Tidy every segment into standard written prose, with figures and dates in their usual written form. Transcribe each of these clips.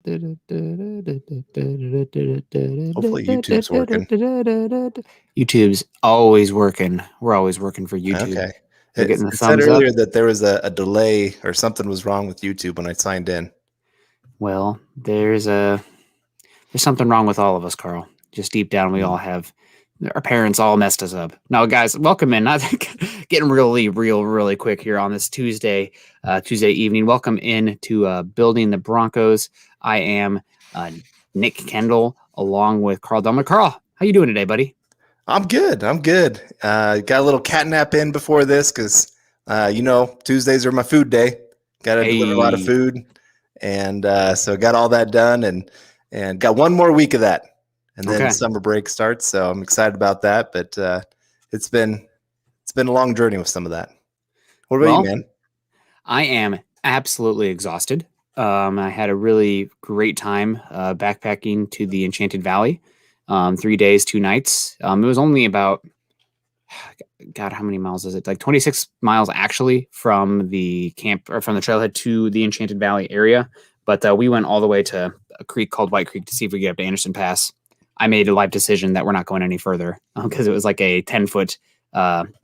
Hopefully YouTube's working. YouTube's always working. We're always working for YouTube. Okay. We're getting the It said thumbs up. earlier that there was a delay or something was wrong with YouTube when I signed in. Well, there's something wrong with all of us, Carl. Just deep down, we all have our parents all messed us up. Now, guys, welcome in. Not getting really quick here on this Tuesday evening. Welcome in to Building the Broncos. I am Nick Kendell along with Carl Dumler. Carl, how you doing today, buddy? I'm good. Got a little catnap in before this because, Tuesdays are my food day. Got to deliver a lot of food. And so got all that done and got one more week of that. And then summer break starts. So I'm excited about that. But it's been a long journey with some of that. What about you, man? I am absolutely exhausted. I had a really great time backpacking to the Enchanted Valley. 3 days, 2 nights. It was only about, God, how many miles is it? Like 26 miles actually from the camp or from the trailhead to the Enchanted Valley area. But we went all the way to a creek called White Creek to see if we could get up to Anderson Pass. I made a life decision that we're not going any further because it was like a 10-foot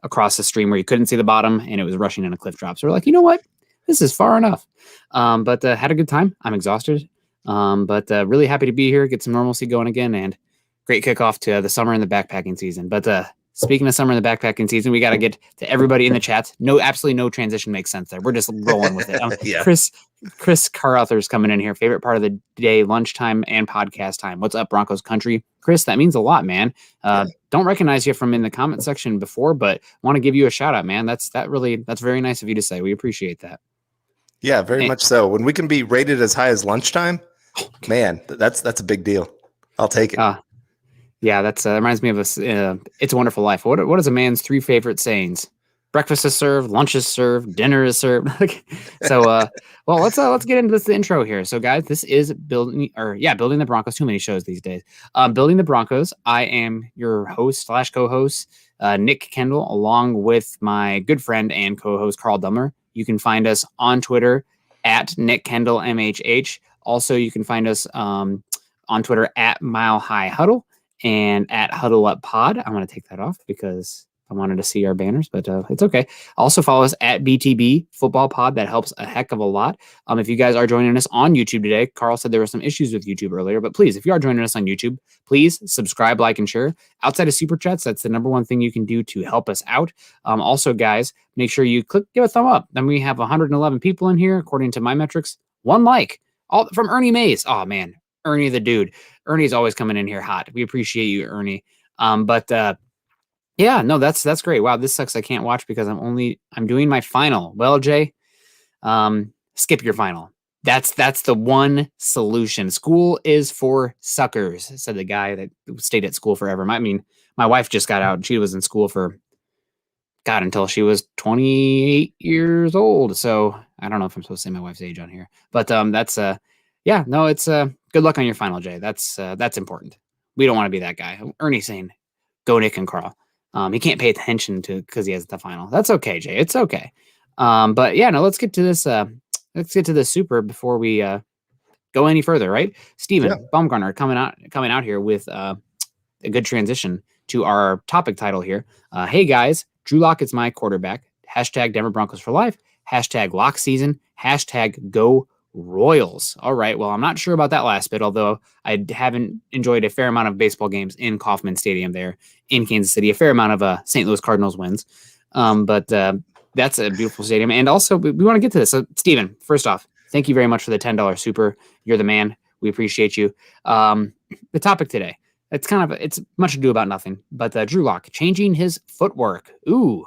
across the stream where you couldn't see the bottom and it was rushing in a cliff drop. So we're like, you know what? This is far enough. But had a good time. I'm exhausted. But really happy to be here, get some normalcy going again, and great kickoff to the summer and the backpacking season. But speaking of summer and the backpacking season, we got to get to everybody in the chat. Absolutely no transition makes sense there. We're just rolling with it. Yeah. Chris Carruthers coming in here. Favorite part of the day, lunchtime and podcast time. What's up, Broncos country? Chris, that means a lot, man. Don't recognize you from in the comment section before, but want to give you a shout out, man. That's very nice of you to say. We appreciate that. Yeah, very much so. When we can be rated as high as lunchtime, man, that's a big deal. I'll take it. Yeah, that reminds me of It's a Wonderful Life. What is a man's 3 favorite sayings? Breakfast is served, lunch is served, dinner is served. So, well, let's get into this intro here. So, guys, this is Building the Broncos. Too many shows these days. Building the Broncos. I am your host / co-host, Nick Kendell, along with my good friend and co-host Carl Dumler. You can find us on Twitter at Nick Kendell MHH. Also, you can find us on Twitter at Mile High Huddle and at Huddle Up Pod. I'm going to take that off because I wanted to see our banners, but it's okay. Also follow us at BTB Football Pod. That helps a heck of a lot. If you guys are joining us on YouTube today, Carl said there were some issues with YouTube earlier, but please, if you are joining us on YouTube, please subscribe, like, and share. Outside of Super Chats, that's the number one thing you can do to help us out. Also, guys, make sure you give a thumb up. Then we have 111 people in here, according to my metrics. 1 like. All from Ernie Mays. Oh, man. Ernie the dude. Ernie's always coming in here hot. We appreciate you, Ernie. Yeah, no, that's great. Wow, this sucks. I can't watch because I'm doing my final. Well, Jay, skip your final. That's the one solution. School is for suckers, said the guy that stayed at school forever. My wife just got out and she was in school for until she was 28 years old. So I don't know if I'm supposed to say my wife's age on here, but it's good luck on your final, Jay. That's important. We don't want to be that guy. Ernie's saying, go Nick and Carl. He can't pay attention to because he has the final. That's okay, Jay. It's okay. But yeah, no, let's get to this. Let's get to the super before we go any further, right? Steven Baumgartner coming out here with a good transition to our topic title here. Hey guys, Drew Lockett's my quarterback. Hashtag Denver Broncos for life. Hashtag lock season. Hashtag go Royals. All right. Well, I'm not sure about that last bit, although I haven't enjoyed a fair amount of baseball games in Kauffman Stadium there in Kansas City, a fair amount of St. Louis Cardinals wins. But that's a beautiful stadium. And also, we want to get to this. So, Steven, first off, thank you very much for the $10 super. You're the man. We appreciate you. The topic today, it's much ado about nothing, but Drew Lock changing his footwork. Ooh.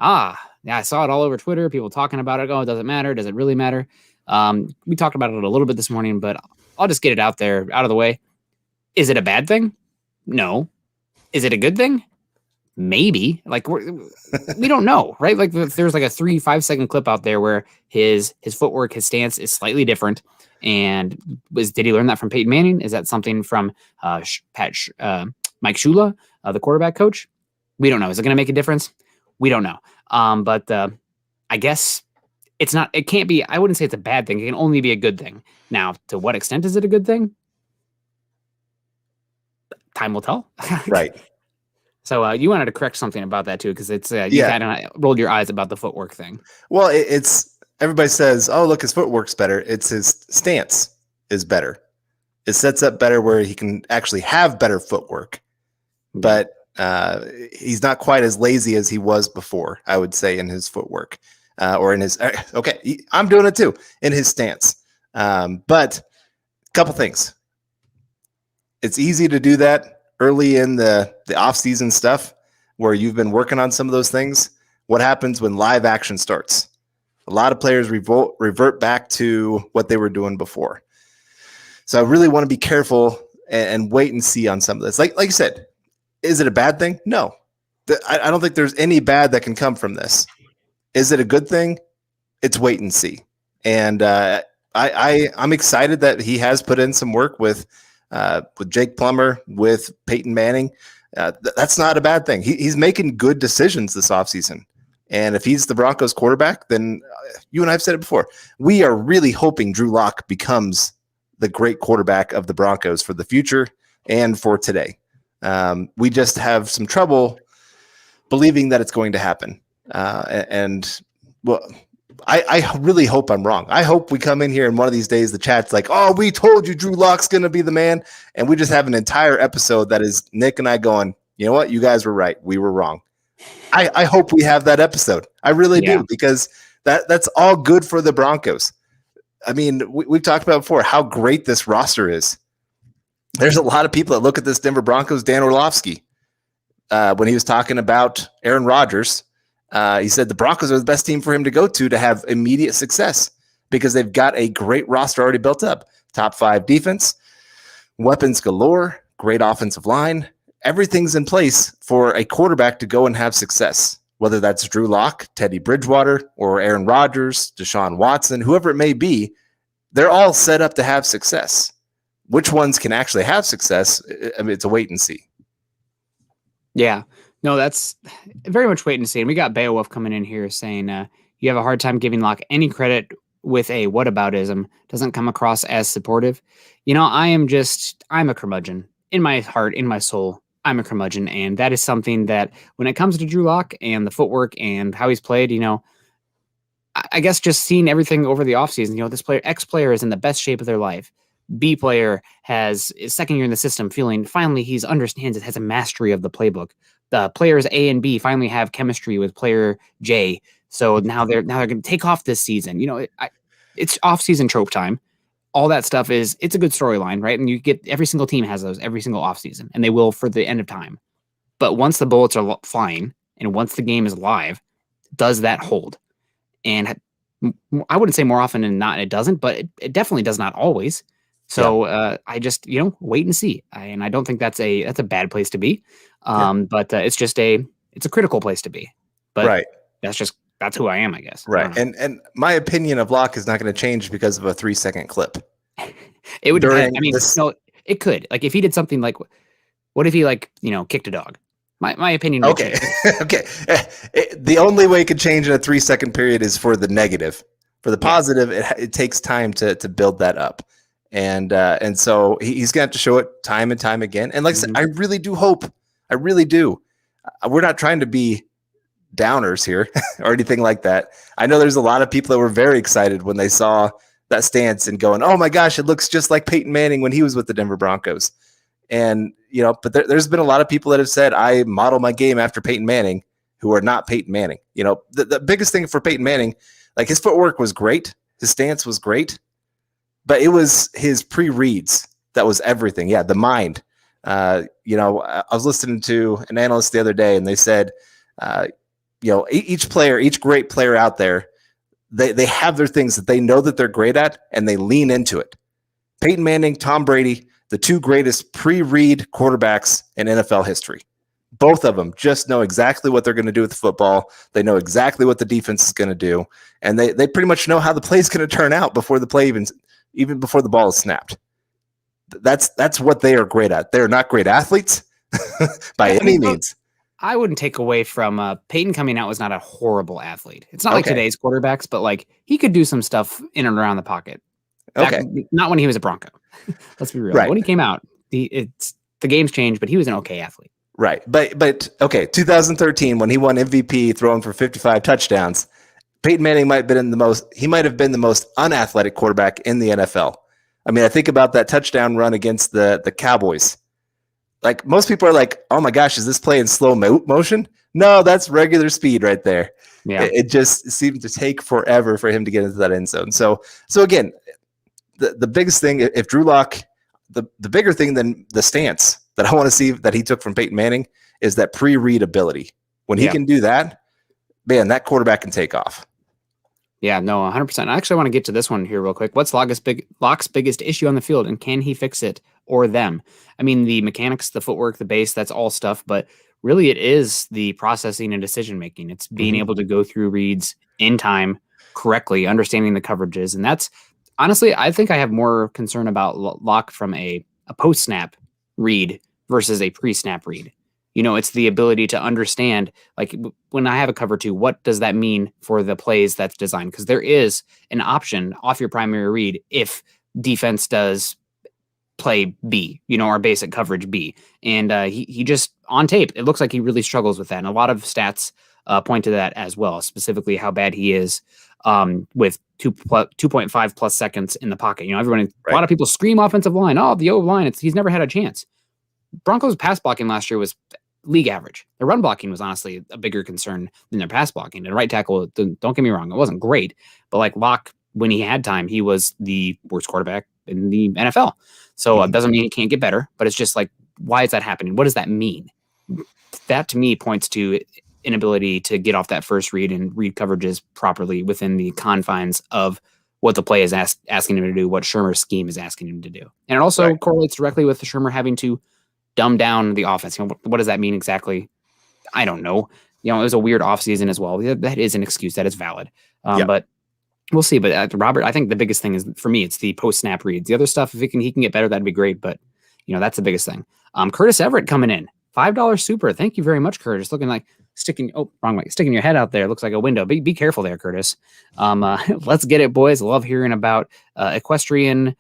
Yeah, I saw it all over Twitter. People talking about it. Oh, it doesn't matter. Does it really matter? We talked about it a little bit this morning, but I'll just get it out of the way. Is it a bad thing? No. Is it a good thing? Maybe. Like we don't know, right? Like there's like a 3-5 second clip out there where his footwork, his stance is slightly different. And did he learn that from Peyton Manning? Is that something from Mike Shula, the quarterback coach? We don't know. Is it going to make a difference? We don't know. But I guess it's not, it can't be, I wouldn't say it's a bad thing. It can only be a good thing. Now, to what extent is it a good thing? Time will tell. Right. So you wanted to correct something about that too, because it's you Yeah. kind of rolled your eyes about the footwork thing. Well, it's everybody says, "Oh, look, his footwork's better." It's his stance is better. It sets up better where he can actually have better footwork, but he's not quite as lazy as he was before, I would say, in his footwork or in his. Okay, I'm doing it too in his stance. But a couple things. It's easy to do that early in the off-season stuff where you've been working on some of those things. What happens when live action starts? A lot of players revert back to what they were doing before. So I really want to be careful and wait and see on some of this. Like you said, is it a bad thing? No. I don't think there's any bad that can come from this. Is it a good thing? It's wait and see. And I'm excited that he has put in some work with Jake Plummer, with Peyton Manning. That's not a bad thing. He's making good decisions this offseason. And if he's the Broncos quarterback, then you and I have said it before, we are really hoping Drew Lock becomes the great quarterback of the Broncos for the future and for today. We just have some trouble believing that it's going to happen. I really hope I'm wrong. I hope we come in here and one of these days the chat's like, "Oh, we told you Drew Lock's going to be the man." And we just have an entire episode that is Nick and I going, "You know what? You guys were right. We were wrong." I hope we have that episode. I really do, because that's all good for the Broncos. I mean, we've talked about before how great this roster is. There's a lot of people that look at this Denver Broncos. Dan Orlovsky, when he was talking about Aaron Rodgers, he said the Broncos are the best team for him to go to have immediate success because they've got a great roster already built up. Top 5 defense, weapons galore, great offensive line. Everything's in place for a quarterback to go and have success, whether that's Drew Lock, Teddy Bridgewater, or Aaron Rodgers, Deshaun Watson, whoever it may be. They're all set up to have success. Which ones can actually have success? I mean, it's a wait and see. Yeah. No, that's very much wait and see. And we got Beowulf coming in here saying you have a hard time giving Locke any credit with a whataboutism. Doesn't come across as supportive. You know, I'm a curmudgeon. In my heart, in my soul, I'm a curmudgeon. And that is something that when it comes to Drew Lock and the footwork and how he's played, you know, I guess just seeing everything over the offseason, you know, this player, X player is in the best shape of their life. B player is second year in the system, feeling finally he understands it, has a mastery of the playbook. The players A and B finally have chemistry with player J. So now they're going to take off this season. You know, it's off-season trope time. All that stuff it's a good storyline, right? And you get every single team has those every single offseason, and they will for the end of time. But once the bullets are flying and once the game is live, does that hold? And I wouldn't say more often than not it doesn't, but it definitely does not always. So I just, you know, wait and see. And I don't think that's a bad place to be. But it's a critical place to be. But right. That's who I am, I guess. Right. And my opinion of Locke is not going to change because of a 3-second clip. It would depend. I mean, no, it could. Like if he did something like, what if he kicked a dog? My opinion. Okay. Okay. The only way it could change in a 3-second period is for the negative. For the positive, it takes time to build that up. And so he's going to have to show it time and time again. And like I said, I really do hope. I really do. We're not trying to be downers here or anything like that. I know there's a lot of people that were very excited when they saw that stance and going, "Oh my gosh, it looks just like Peyton Manning when he was with the Denver Broncos." And, you know, but there's been a lot of people that have said, "I model my game after Peyton Manning," who are not Peyton Manning. You know, the biggest thing for Peyton Manning, like his footwork was great. His stance was great. But it was his pre-reads that was everything. Yeah, the mind. You know, I was listening to an analyst the other day, and they said, you know, each great player out there, they have their things that they know that they're great at, and they lean into it. Peyton Manning, Tom Brady, the 2 greatest pre-read quarterbacks in NFL history. Both of them just know exactly what they're going to do with the football. They know exactly what the defense is going to do, and they pretty much know how the play is going to turn out before the play even before the ball is snapped. That's what they are great at. They're not great athletes by any means. I wouldn't take away from Peyton coming out was not a horrible athlete. It's not like today's quarterbacks, but like he could do some stuff in and around the pocket. Not when he was a Bronco. Let's be real. Right. When he came out, the game's changed, but he was an okay athlete. Right. But okay, 2013 when he won MVP throwing for 55 touchdowns, Peyton Manning might have been the most unathletic quarterback in the NFL. I mean, I think about that touchdown run against the Cowboys. Like most people are like, "Oh my gosh, is this play in slow motion?" No, that's regular speed right there. Yeah. It just seemed to take forever for him to get into that end zone. So again, the biggest thing, if Drew Lock, the bigger thing than the stance that I want to see that he took from Peyton Manning is that pre-read ability. When he can do that, man, that quarterback can take off. Yeah, no, 100%. I actually want to get to this one here real quick. What's Lock's biggest issue on the field, and can he fix it or them? I mean, the mechanics, the footwork, the base, that's all stuff, but really it is the processing and decision-making. It's being able to go through reads in time correctly, understanding the coverages, and that's honestly, I think I have more concern about Lock from a post-snap read versus a pre-snap read. You know, it's the ability to understand, like when I have a cover two, what does that mean for the plays that's designed? Because there is an option off your primary read if defense does play B, you know, our basic coverage B. And he just, on tape, it looks like he really struggles with that. And a lot of stats point to that as well, specifically how bad he is with 2.5 plus seconds in the pocket. You know, a lot of people scream offensive line. Oh, the O-line, he's never had a chance. Broncos pass blocking last year was league average. Their run blocking was honestly a bigger concern than their pass blocking. And right tackle, don't get me wrong, it wasn't great, but like Lock, when he had time, he was the worst quarterback in the NFL. So it doesn't mean he can't get better, but it's just like, why is that happening? What does that mean? That to me points to inability to get off that first read and read coverages properly within the confines of what the play is asking him to do, what Shermer's scheme is asking him to do. And it also correlates directly with the Shermer having to dumb down the offense. You know, what does that mean exactly? I don't know. You know, it was a weird offseason as well. That is an excuse. That is valid. But we'll see. But Robert, I think the biggest thing is, for me, it's the post-snap reads. The other stuff, if he can get better, that'd be great. But, you know, that's the biggest thing. Curtis Everett coming in. $5 super. Thank you very much, Curtis. Looking like sticking your head out there. Looks like a window. Be careful there, Curtis. Let's get it, boys. Love hearing about equestrian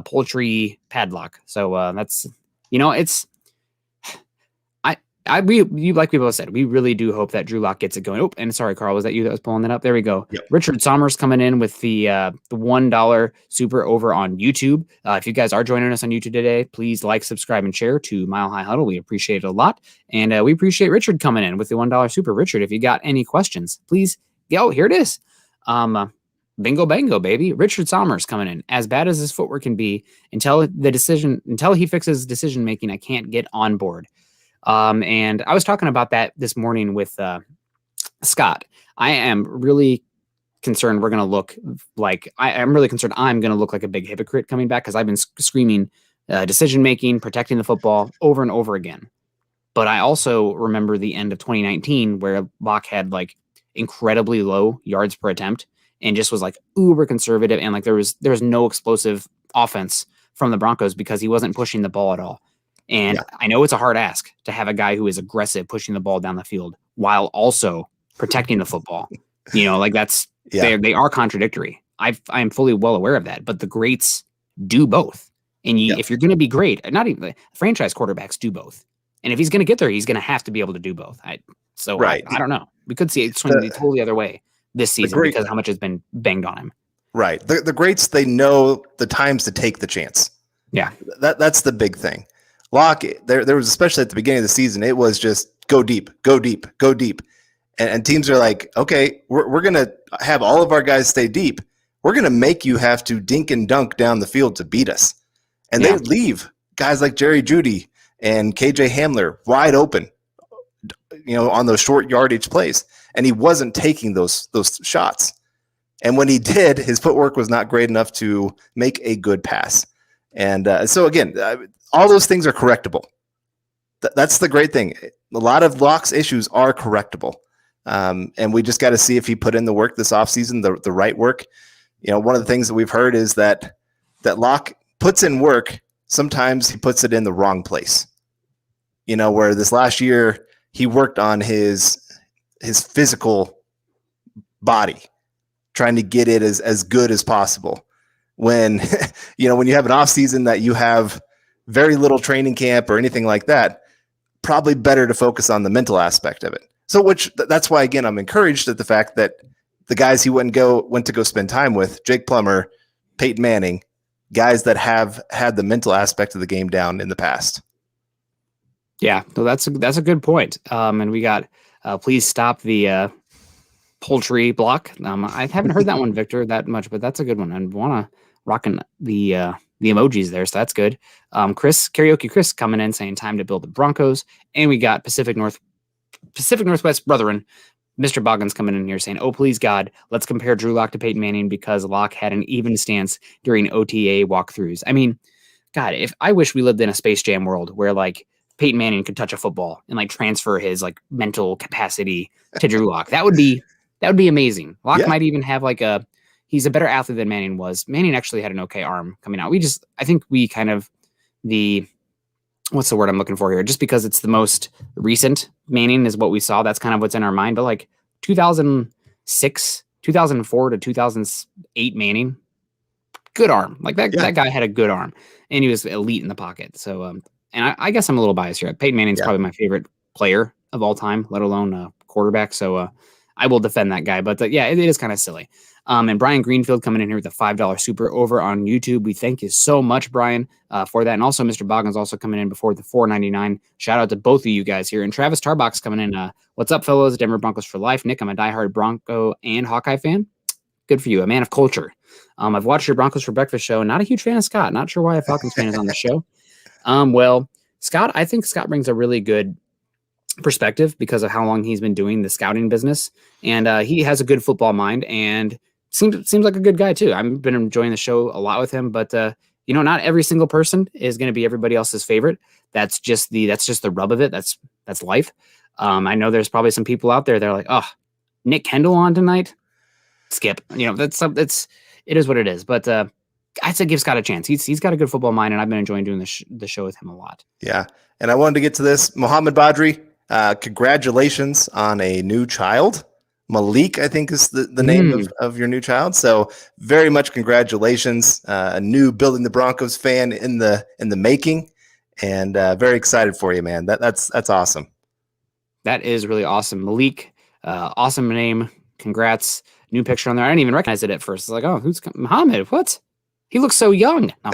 poultry padlock. So that's, you know, it's, we like we both said, we really do hope that Drew Lock gets it going. Oh, and sorry, Carl, was that you that was pulling that up? There we go. Yep. Richard Sommers coming in with the $1 super over on YouTube. If you guys are joining us on YouTube today, please like, subscribe, and share to Mile High Huddle. We appreciate it a lot. And we appreciate Richard coming in with the $1 super. Richard, if you got any questions, please go. Here it is. Bingo bango, baby. Richard Sommers coming in. As bad as his footwork can be, until he fixes decision making, I can't get on board. And I was talking about that this morning with Scott. I am really concerned we're going to look like I'm really concerned I'm going to look like a big hypocrite coming back, because I've been screaming decision making, protecting the football over and over again. But I also remember the end of 2019 where Locke had like incredibly low yards per attempt and just was like uber conservative, and like there was no explosive offense from the Broncos because he wasn't pushing the ball at all. And I know it's a hard ask to have a guy who is aggressive pushing the ball down the field while also protecting the football. You know, like that's they are contradictory. I am fully well aware of that, but the greats do both. And if you're going to be great, not even franchise quarterbacks do both. And if he's going to get there, he's going to have to be able to do both. I don't know. We could see it swing the totally other way this season because how much has been banged on him. Right. The greats, they know the times to take the chance. Yeah. That's the big thing. Locke, there was, especially at the beginning of the season, it was just go deep, go deep, go deep. And teams are like, okay, we're going to have all of our guys stay deep. We're going to make you have to dink and dunk down the field to beat us. And they leave guys like Jerry Jeudy and KJ Hamler wide open, you know, on those short yardage plays. And he wasn't taking those shots. And when he did, his footwork was not great enough to make a good pass. And so again, all those things are correctable. That's the great thing. A lot of Locke's issues are correctable. And we just got to see if he put in the work this offseason, the right work. You know, one of the things that we've heard is that Locke puts in work. Sometimes he puts it in the wrong place. You know, where this last year he worked on his physical body, trying to get it as good as possible. When, when you have an off season that you have very little training camp or anything like that, probably better to focus on the mental aspect of it. So that's why, again, I'm encouraged at the fact that the guys he went to go spend time with, Jake Plummer, Peyton Manning, guys that have had the mental aspect of the game down in the past. Yeah, so that's a good point. And we got please stop the poultry block. I haven't heard that one, Victor, that much, but that's a good one. And want to rocking the emojis there, so that's good. Karaoke Chris coming in saying time to build the Broncos, and we got Pacific Northwest brethren, Mr. Boggins coming in here saying, oh, please, God, let's compare Drew Lock to Peyton Manning because Lock had an even stance during OTA walkthroughs. I mean, God, if I wish we lived in a Space Jam world where like Peyton Manning could touch a football and like transfer his like mental capacity to Drew Lock. That would be amazing. Lock might even have like he's a better athlete than Manning was. Manning actually had an okay arm coming out. I think we kind of what's the word I'm looking for here? Just because it's the most recent Manning is what we saw. That's kind of what's in our mind. But like 2006, 2004 to 2008 Manning, good arm. Like that guy had a good arm and he was elite in the pocket. So, and I guess I'm a little biased here. Peyton Manning's probably my favorite player of all time, let alone quarterback. So I will defend that guy. But it is kind of silly. And Brian Greenfield coming in here with a $5 super over on YouTube. We thank you so much, Brian, for that. And also Mr. Boggins also coming in before the $4.99. Shout out to both of you guys here. And Travis Tarbox coming in. What's up, fellows? Denver Broncos for life. Nick, I'm a diehard Bronco and Hawkeye fan. Good for you. A man of culture. I've watched your Broncos for Breakfast show. Not a huge fan of Scott. Not sure why a Falcons fan is on the show. Well, Scott, I think Scott brings a really good perspective because of how long he's been doing the scouting business. And he has a good football mind and seems like a good guy too. I've been enjoying the show a lot with him, but not every single person is going to be everybody else's favorite. That's just the rub of it. That's life. I know there's probably some people out there that are like, oh, Nick Kendell on tonight. Skip. It is what it is. But I'd say give Scott a chance. He's got a good football mind, and I've been enjoying doing the show with him a lot. Yeah, and I wanted to get to this. Mohammed Badri, congratulations on a new child. Malik, I think, is the name of your new child. So very much congratulations. A new Building the Broncos fan in the making, and very excited for you, man. That's awesome. That is really awesome. Malik, awesome name. Congrats. New picture on there. I didn't even recognize it at first. It's like, oh, who's Muhammad? What? He looks so young. No.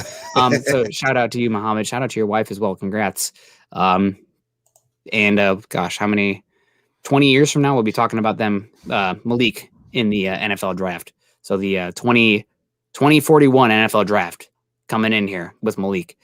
So shout out to you, Muhammad. Shout out to your wife as well. Congrats. And gosh, how many 20 years from now we'll be talking about them, Malik, in the NFL draft. So the 2041 NFL draft coming in here with Malik.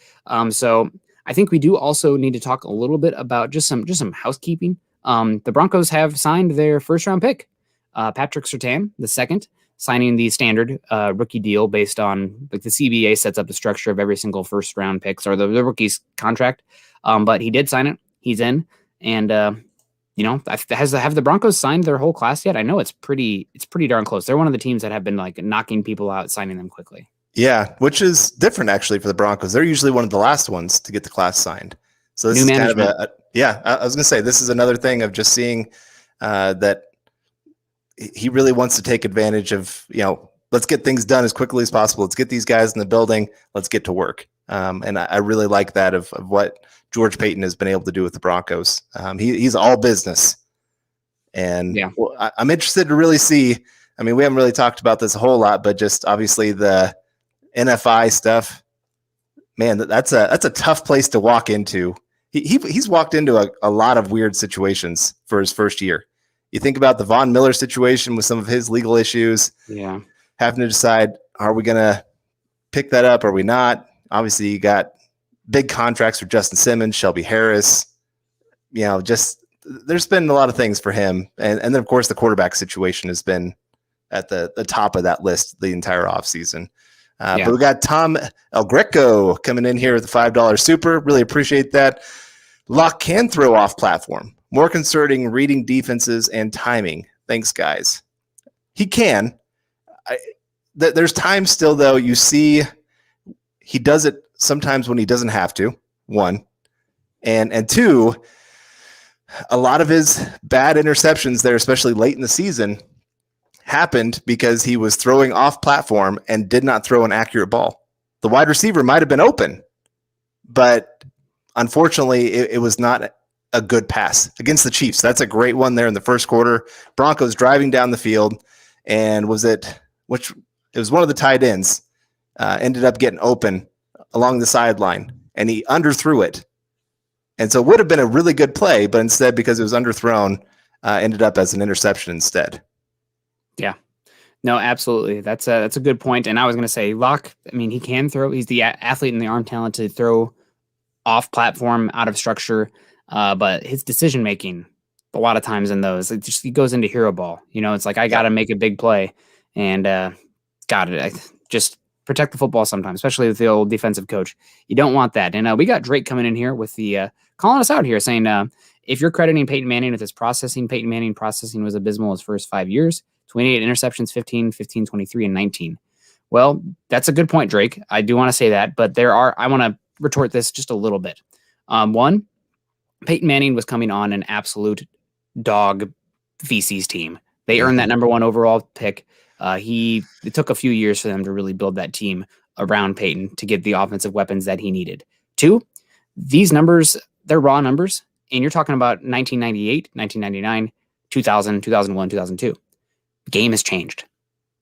So I think we do also need to talk a little bit about just some housekeeping. The Broncos have signed their first round pick. Patrick Surtain, the second, signing the standard rookie deal based on like the CBA sets up the structure of every single first round picks or the rookie's contract. But he did sign it. He's in. And, have the Broncos signed their whole class yet? I know it's pretty darn close. They're one of the teams that have been like knocking people out, signing them quickly. Yeah, which is different actually for the Broncos. They're usually one of the last ones to get the class signed. So this is kind of I was going to say, this is another thing of just seeing that he really wants to take advantage of, let's get things done as quickly as possible. Let's get these guys in the building. Let's get to work. And I really like that of what George Payton has been able to do with the Broncos. He's all business. And I'm interested to really see, I mean, we haven't really talked about this a whole lot, but just obviously the NFI stuff, man, that's a tough place to walk into. He's walked into a lot of weird situations for his first year. You think about the Von Miller situation with some of his legal issues. Yeah. Having to decide, are we going to pick that up? Or are we not? Obviously, you got big contracts for Justin Simmons, Shelby Harris. Just there's been a lot of things for him. And then, of course, the quarterback situation has been at the top of that list the entire offseason. But we got Tom El Greco coming in here with the $5 super. Really appreciate that. Lock can throw off platform. More concerning reading defenses and timing. Thanks, guys. He can. There's times still, though, you see he does it sometimes when he doesn't have to, one. And two, a lot of his bad interceptions there, especially late in the season, happened because he was throwing off platform and did not throw an accurate ball. The wide receiver might have been open, but unfortunately, it was not a good pass against the Chiefs. That's a great one there in the first quarter. Broncos driving down the field, and it was one of the tight ends ended up getting open along the sideline, and he underthrew it. And so it would have been a really good play, but instead, because it was underthrown, ended up as an interception instead. Yeah. No, absolutely. That's a good point. And I was going to say, Locke, I mean, he can throw. He's the athlete and the arm talent to throw off platform, out of structure. But his decision making, a lot of times in those, he goes into hero ball. It's like, I got to make a big play, and just protect the football sometimes, especially with the old defensive coach. You don't want that. And we got Drake coming in here with the calling us out here, saying if you're crediting Peyton Manning with his processing, Peyton Manning processing was abysmal his first 5 years. 28 interceptions, 15, 23, and 19. Well, that's a good point, Drake. I do want to say that, but I want to retort this just a little bit. One, Peyton Manning was coming on an absolute dog feces team. They earned that number 1 overall pick. It took a few years for them to really build that team around Peyton to get the offensive weapons that he needed. 2, these numbers, they're raw numbers, and you're talking about 1998, 1999, 2000, 2001, 2002. Game has changed.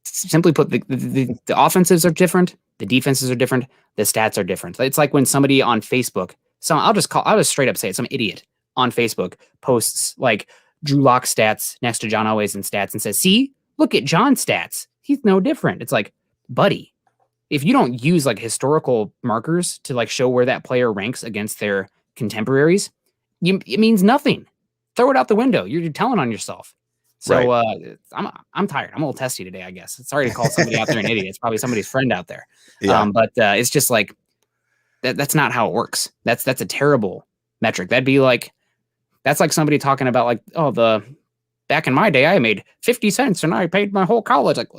Simply put, the offensives are different, the defenses are different, the stats are different. It's like when somebody on Facebook, I'll just straight up say it, some idiot on Facebook posts like Drew Lock stats next to John Elway's and stats and says, "See, look at John's stats. He's no different." It's like, buddy, if you don't use like historical markers to like show where that player ranks against their contemporaries, it means nothing. Throw it out the window. You're telling on yourself. So right. I'm tired. I'm a little testy today, I guess. Sorry to call somebody out there an idiot. It's probably somebody's friend out there. Yeah. But it's just like that's not how it works. That's a terrible metric. That's like somebody talking about like, oh, back in my day I made 50 cents and I paid my whole college. Like,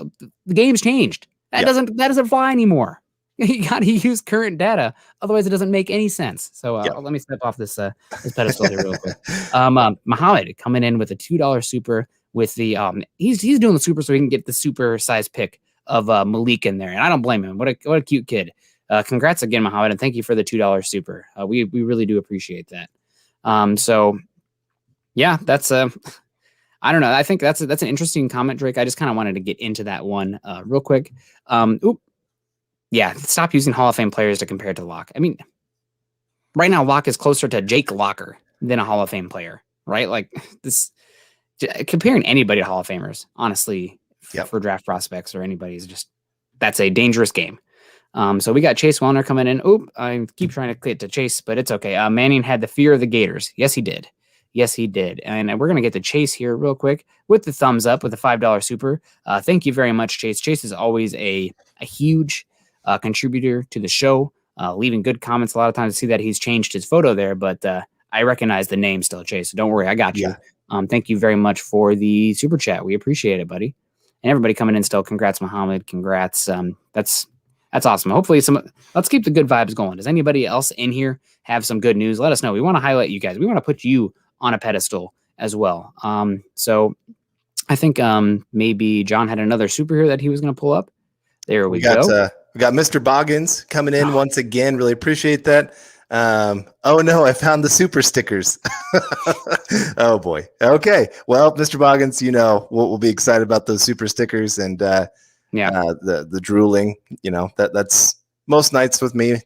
the game's changed. That doesn't fly anymore. You got to use current data, otherwise it doesn't make any sense. So let me step off this pedestal here real quick. Muhammad coming in with a $2 super with the he's doing the super so he can get the super size pick of Malik in there, and I don't blame him. What a cute kid. Congrats again, Muhammad, and thank you for the $2 super. We really do appreciate that. So yeah, that's I don't know. I think that's an interesting comment, Drake. I just kind of wanted to get into that one real quick. Yeah, stop using Hall of Fame players to compare to Locke. I mean, right now, Locke is closer to Jake Locker than a Hall of Fame player, right? Like this, comparing anybody to Hall of Famers, honestly, for draft prospects or anybody that's a dangerous game. So we got Chase Wellner coming in. I keep trying to get to Chase, but it's okay. Manning had the fear of the Gators. Yes, he did. And we're going to get to Chase here real quick with the thumbs up with the $5 super. Thank you very much, Chase. Chase is always a huge contributor to the show, leaving good comments. A lot of times I see that he's changed his photo there, but I recognize the name still, Chase. So don't worry, I got you. Thank you very much for the super chat. We appreciate it, buddy. And everybody coming in still. Congrats, Muhammad. Congrats. That's awesome. Hopefully let's keep the good vibes going. Does anybody else in here have some good news? Let us know. We want to highlight you guys. We want to put you on a pedestal as well. So I think maybe John had another super here that he was going to pull up. There we go. We got Mr. Boggins coming in once again. Really appreciate that. Oh no, I found the super stickers. Oh boy. Okay. Well, Mr. Boggins, we'll be excited about those super stickers and the drooling. That's most nights with me.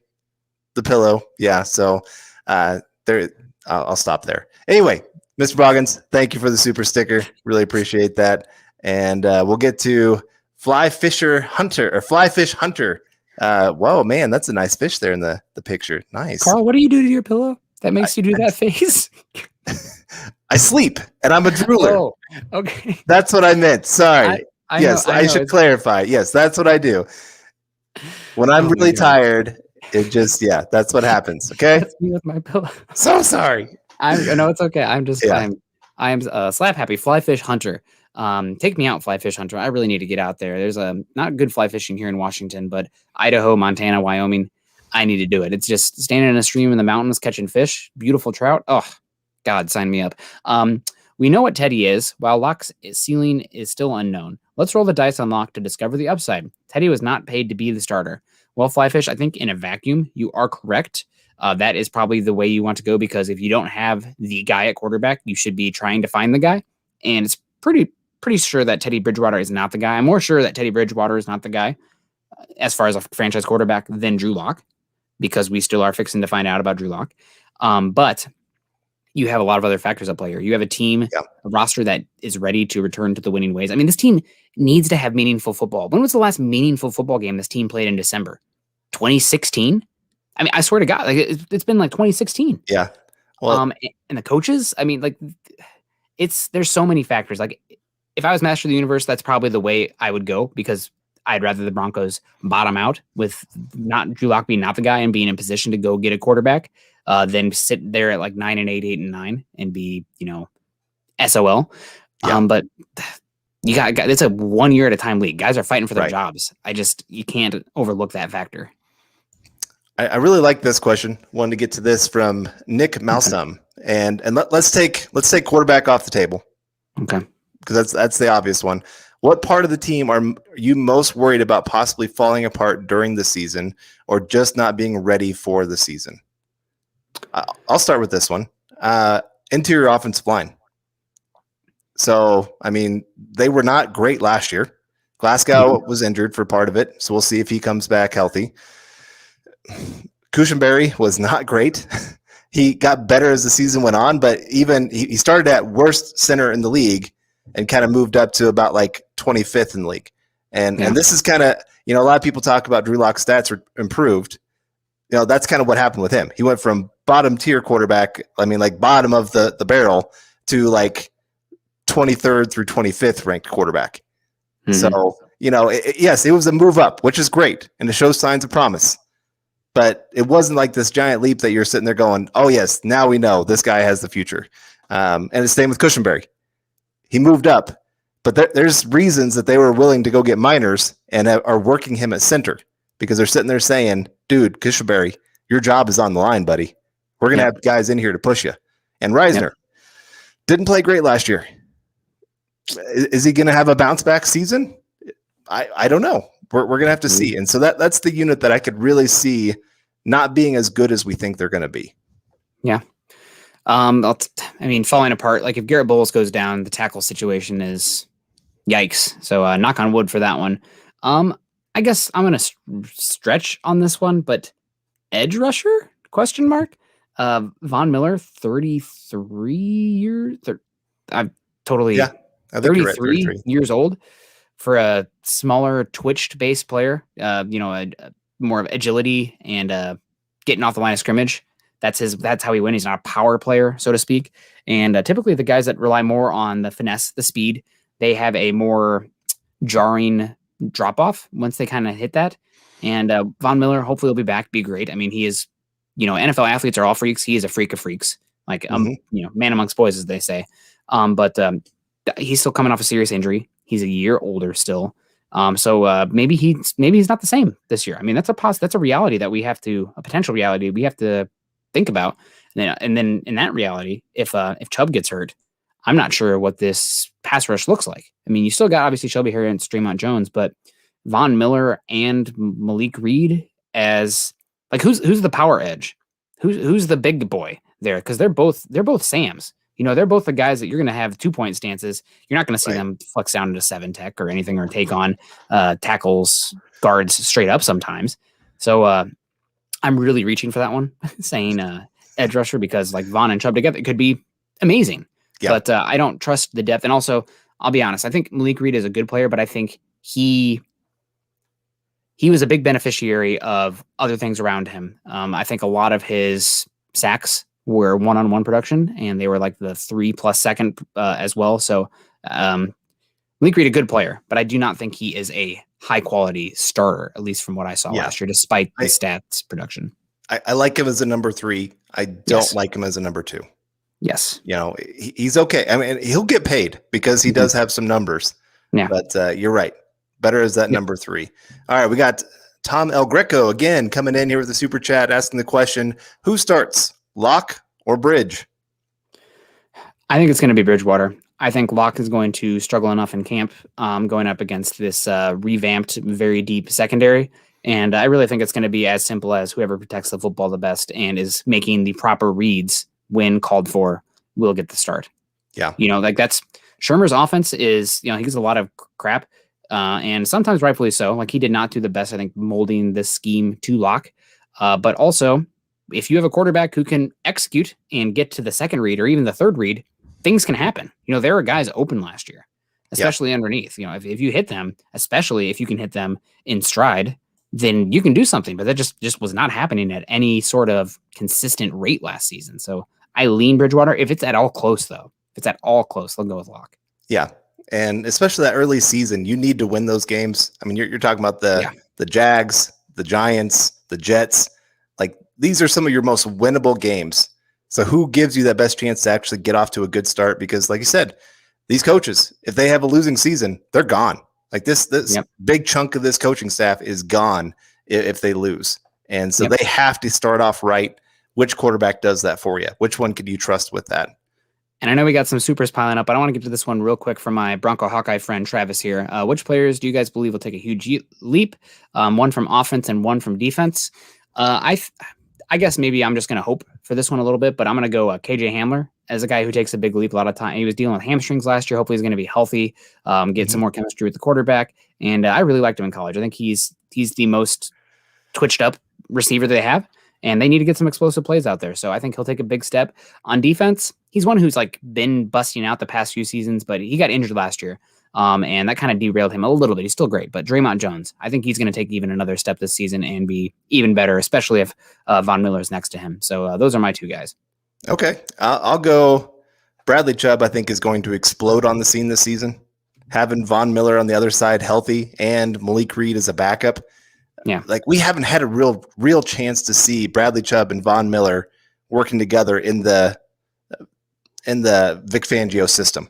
The pillow. Yeah. So there. I'll stop there. Anyway, Mr. Boggins, thank you for the super sticker. Really appreciate that. And we'll get to Flyfish Hunter. Whoa, man, that's a nice fish there in the picture. Nice. Carl, what do you do to your pillow that makes you do that face? I sleep, and I'm a drooler. Oh, okay. That's what I meant. Sorry. I should clarify. Yes, that's what I do. When I'm really tired, it just, that's what happens. Okay. That's me with my pillow. So sorry. No, it's okay. I am slap happy Flyfish Hunter. Take me out, Flyfish Hunter. I really need to get out there. There's not good fly fishing here in Washington, but Idaho, Montana, Wyoming, I need to do it. It's just standing in a stream in the mountains, catching fish, beautiful trout. Oh, God, sign me up. We know what Teddy is, while Lock's ceiling is still unknown. Let's roll the dice on Lock to discover the upside. Teddy was not paid to be the starter. Well, Flyfish, I think in a vacuum, you are correct. That is probably the way you want to go, because if you don't have the guy at quarterback, you should be trying to find the guy. And it's pretty sure that Teddy Bridgewater is not the guy. I'm more sure that Teddy Bridgewater is not the guy as far as a franchise quarterback than Drew Lock, because we still are fixing to find out about Drew Lock. But you have a lot of other factors at play here. You have a team, a roster that is ready to return to the winning ways. I mean, this team needs to have meaningful football. When was the last meaningful football game this team played in December? 2016? I mean, I swear to God, like it's been like 2016. Yeah. Well, and the coaches, I mean, like there's so many factors. Like if I was master of the universe, that's probably the way I would go, because I'd rather the Broncos bottom out with not Drew Lock being not the guy and being in position to go get a quarterback, than sit there at like 9-8, 8-9 and be, SOL. Yeah. But you got it's a 1 year at a time league. Guys are fighting for their jobs. You can't overlook that factor. I really like this question. Wanted to get to this from Nick Malsum, and let's take quarterback off the table. Okay, because that's the obvious one. What part of the team are you most worried about possibly falling apart during the season, or just not being ready for the season? I'll start with this one. Interior offensive line. So, I mean, they were not great last year. Glasgow was injured for part of it, so we'll see if he comes back healthy. Cushenberry was not great. He got better as the season went on, but even he started at worst center in the league and kind of moved up to about like 25th in the league. And this is kind of, a lot of people talk about Drew Lock's stats are improved. That's kind of what happened with him. He went from bottom tier quarterback, I mean, like bottom of the barrel, to like 23rd through 25th ranked quarterback. Mm-hmm. So, yes, it was a move up, which is great. And it shows signs of promise. But it wasn't like this giant leap that you're sitting there going, oh, yes, now we know this guy has the future. And it's the same with Cushenberry. He moved up, but there's reasons that they were willing to go get minors and are working him at center, because they're sitting there saying, dude, Cushenberry, your job is on the line, buddy. We're going to have guys in here to push you. And Reisner didn't play great last year. Is he going to have a bounce back season? I don't know. We're going to have to see. And so that's the unit that I could really see not being as good as we think they're going to be. Yeah. Falling apart. Like if Garrett Bowles goes down, the tackle situation is yikes. So knock on wood for that one. I guess I'm going to stretch on this one, but edge rusher? ? Von Miller, 33 years. I'm totally 33 years old. For a smaller twitched-based player, more of agility and getting off the line of scrimmage. That's how he wins. He's not a power player, so to speak. And typically the guys that rely more on the finesse, the speed, they have a more jarring drop-off once they kind of hit that. And Von Miller, hopefully he'll be back, be great. I mean, he is, NFL athletes are all freaks. He is a freak of freaks. Like, man amongst boys, as they say. But he's still coming off a serious injury. He's a year older still. So maybe he's not the same this year. I mean, that's a reality that a potential reality we have to think about. And then in that reality, if Chubb gets hurt, I'm not sure what this pass rush looks like. I mean, you still got obviously Shelby Harris and Stremont Jones, but Von Miller and Malik Reed as like who's the power edge? Who's the big boy there? Because they're both Sams. They're both the guys that you're going to have 2-point stances. You're not going to see them flex down into 7 tech or anything, or take on tackles, guards straight up sometimes. So I'm really reaching for that one, saying edge rusher, because like Vaughn and Chubb together, it could be amazing. Yeah. But I don't trust the depth. And also, I'll be honest, I think Malik Reed is a good player, but I think he was a big beneficiary of other things around him. I think a lot of his sacks were one-on-one production, and they were like the 3+ second as well. So Malik Reed, a good player, but I do not think he is a high-quality starter, at least from what I saw last year, despite the stats production. I like him as a number 3. I don't like him as a number 2. Yes. He's okay. I mean, he'll get paid because he does have some numbers. Yeah. But you're right. Better as that number 3. All right, we got Tom El Greco again coming in here with a super chat asking the question, who starts, Lock or Bridge? I think it's going to be Bridgewater. I think Locke is going to struggle enough in camp, going up against this revamped, very deep secondary. And I really think it's going to be as simple as whoever protects the football the best and is making the proper reads when called for will get the start. Yeah. Like that's Shermer's offense is, he gets a lot of crap and sometimes rightfully so. Like he did not do the best, I think, molding this scheme to Locke. But also, if you have a quarterback who can execute and get to the second read or even the third read, things can happen. There were guys open last year, especially underneath. If you hit them, especially if you can hit them in stride, then you can do something. But that just was not happening at any sort of consistent rate last season. So I lean Bridgewater. If it's at all close, though, I'll go with Locke. Yeah. And especially that early season, you need to win those games. I mean, you're talking about the Jags, the Giants, the Jets. Like these are some of your most winnable games. So who gives you that best chance to actually get off to a good start? Because like you said, these coaches, if they have a losing season, they're gone. Like this big chunk of this coaching staff is gone if they lose. And so they have to start off right. Which quarterback does that for you? Which one could you trust with that? And I know we got some supers piling up, but I want to get to this one real quick from my Bronco Hawkeye friend, Travis here. Which players do you guys believe will take a huge leap? One from offense and one from defense. I guess maybe I'm just going to hope for this one a little bit, but I'm going to go KJ Hamler as a guy who takes a big leap a lot of time. He was dealing with hamstrings last year. Hopefully he's going to be healthy, get some more chemistry with the quarterback. And I really liked him in college. I think he's the most twitched up receiver they have, and they need to get some explosive plays out there. So I think he'll take a big step on defense. He's one who's like been busting out the past few seasons, but he got injured last year. And that kind of derailed him a little bit. He's still great, but Draymond Jones, I think he's going to take even another step this season and be even better, especially if Von Miller is next to him. So those are my two guys. Okay. I'll go Bradley Chubb. I think is going to explode on the scene this season. Having Von Miller on the other side healthy and Malik Reed as a backup. Yeah. Like we haven't had a real chance to see Bradley Chubb and Von Miller working together in the Vic Fangio system.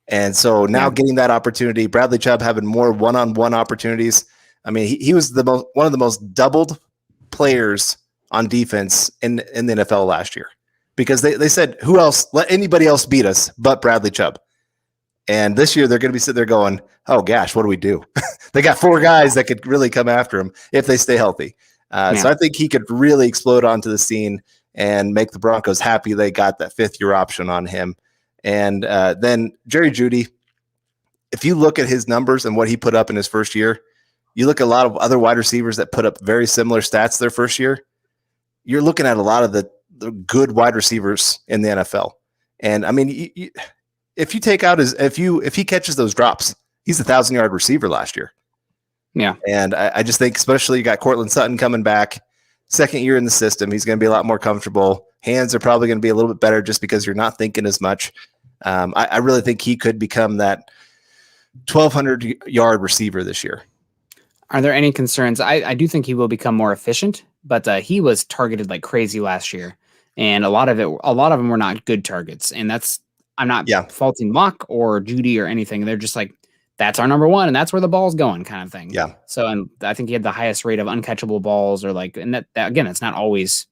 And so now getting that opportunity, Bradley Chubb having more one-on-one opportunities. I mean, he was one of the most doubled players on defense in the NFL last year because they said, who else, let anybody else beat us but Bradley Chubb. And this year they're going to be sitting there going, oh gosh, what do we do? They got 4 guys that could really come after him if they stay healthy. So I think he could really explode onto the scene and make the Broncos happy they got that 5th-year option on him. And then Jerry Jeudy, if you look at his numbers and what he put up in his first year, you look at a lot of other wide receivers that put up very similar stats their first year, you're looking at a lot of the good wide receivers in the NFL. And I mean, if you take out if he catches those drops, he's a 1,000-yard receiver last year. Yeah. And I just think, especially you got Cortland Sutton coming back, 2nd year in the system, he's going to be a lot more comfortable. Hands are probably going to be a little bit better just because you're not thinking as much. I really think he could become that 1,200-yard receiver this year. Are there any concerns? I do think he will become more efficient, but he was targeted like crazy last year, and a lot of them were not good targets. And I'm not faulting Locke or Jeudy or anything. They're just like, that's our number one, and that's where the ball's going, kind of thing. Yeah. So, and I think he had the highest rate of uncatchable balls, or like, and that again, that's not always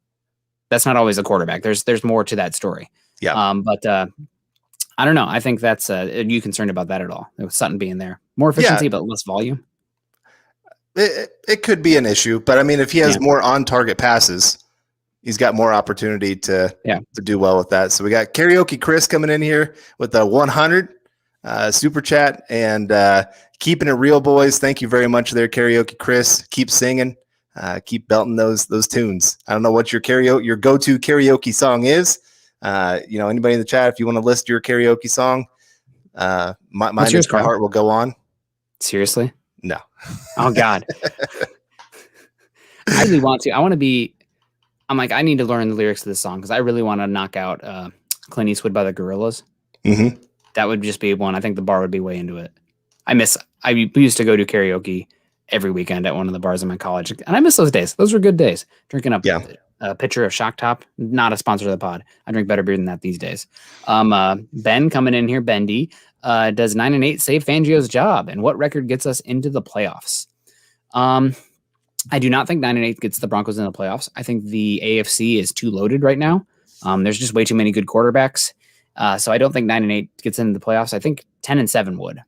a quarterback. There's more to that story. Yeah. But I don't know. I think that's are you concerned about that at all? With Sutton being there, more efficiency but less volume. It could be an issue, but I mean, if he has more on-target passes, he's got more opportunity to do well with that. So we got Karaoke Chris coming in here with the 100 super chat and keeping it real, boys. Thank you very much there, Karaoke Chris. Keep singing, keep belting those tunes. I don't know what your go-to karaoke song is. Anybody in the chat, if you want to list your karaoke song, mine is My Heart Will Go On. Seriously? No. Oh God. I really want to. I'm like, I need to learn the lyrics of this song because I really want to knock out Clint Eastwood by the Gorillaz. Mm-hmm. That would just be one. I think the bar would be way into it. I used to go to karaoke every weekend at one of the bars in my college, and I miss those days. Those were good days. Drinking up a pitcher of Shock Top, not a sponsor of the pod. I drink better beer than that these days. Ben coming in here, Bendy, does 9-8 save Fangio's job, and what record gets us into the playoffs? I do not think 9-8 gets the Broncos in the playoffs. I think the AFC is too loaded right now. There's just way too many good quarterbacks. So I don't think 9-8 gets into the playoffs. I think 10-7 would,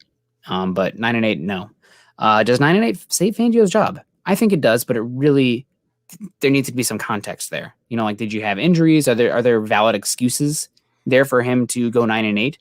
but 9-8, no. Does 9-8 save Fangio's job? I think it does, but there needs to be some context there. Like, did you have injuries? Are there valid excuses there for him to go 9-8?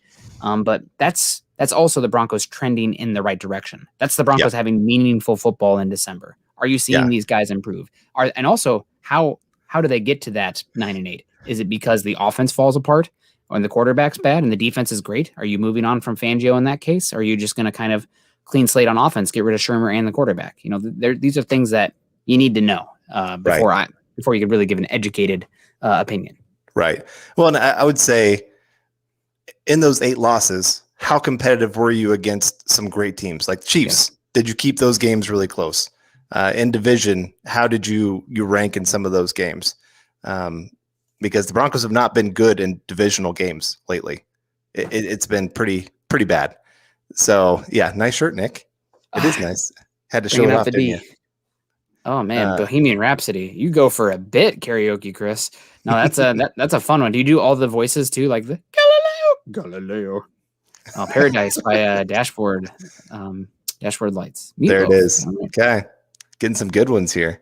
But that's also the Broncos trending in the right direction. That's the Broncos having meaningful football in December. Are you seeing these guys improve? And also, how do they get to that 9-8? Is it because the offense falls apart and the quarterback's bad and the defense is great? Are you moving on from Fangio in that case? Or are you just going to kind of clean slate on offense, get rid of Shermer and the quarterback? These are things that you need to know before you could really give an educated opinion. Right. Well, and I would say in those 8 losses, how competitive were you against some great teams like Chiefs? Yeah. Did you keep those games really close? In division, how did you rank in some of those games? Because the Broncos have not been good in divisional games lately. It's been pretty bad. So yeah, nice shirt, Nick. It is nice. Had to show it off, didn't you? Oh man, Bohemian Rhapsody. You go for a bit karaoke, Chris. No, that's a fun one. Do you do all the voices too, like the Galileo? Oh, Paradise by Dashboard Lights. Meatloaf. There it is. Okay, getting some good ones here.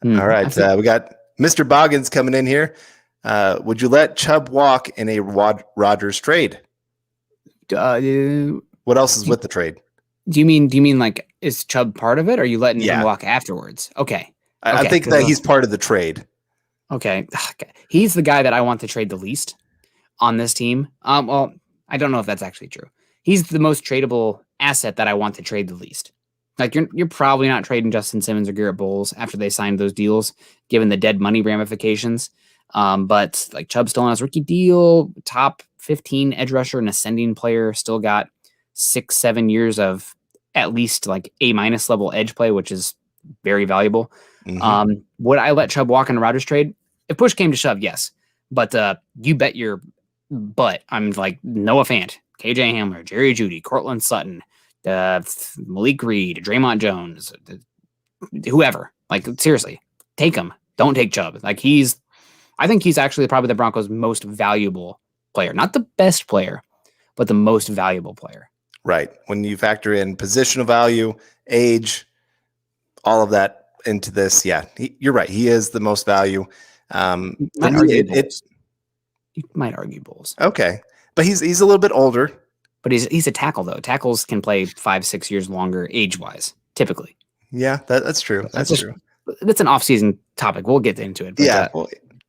All right, we got Mr. Boggins coming in here. Would you let Chubb walk in a Rodgers trade? What else is with the trade? Do you mean like, is Chubb part of it, or are you letting him walk afterwards? Okay. I think that he's part of the trade. Okay. He's the guy that I want to trade the least on this team. Well, I don't know if that's actually true. He's the most tradable asset that I want to trade the least. Like, you're probably not trading Justin Simmons or Garrett Bowles after they signed those deals, given the dead money ramifications. But like, Chubb still on his rookie deal, top 15 edge rusher and ascending player, still got 6-7 years of at least like A- level edge play, which is very valuable. Mm-hmm. Would I let Chubb walk in a Rodgers trade? If push came to shove, yes. But you bet your butt I'm like Noah Fant, KJ Hamler, Jerry Jeudy, Cortland Sutton, Malik Reed, Draymond Jones, whoever. Like, seriously, take him. Don't take Chubb. Like, I think he's actually probably the Broncos' most valuable player. Not the best player, but the most valuable player. Right. When you factor in positional value, age, all of that into this, you're right. He is the most value. You might argue Bowles. Okay. But he's a little bit older. But he's a tackle, though. Tackles can play 5-6 years longer age-wise, typically. Yeah, that's true. That's true. That's an off-season topic. We'll get into it. But,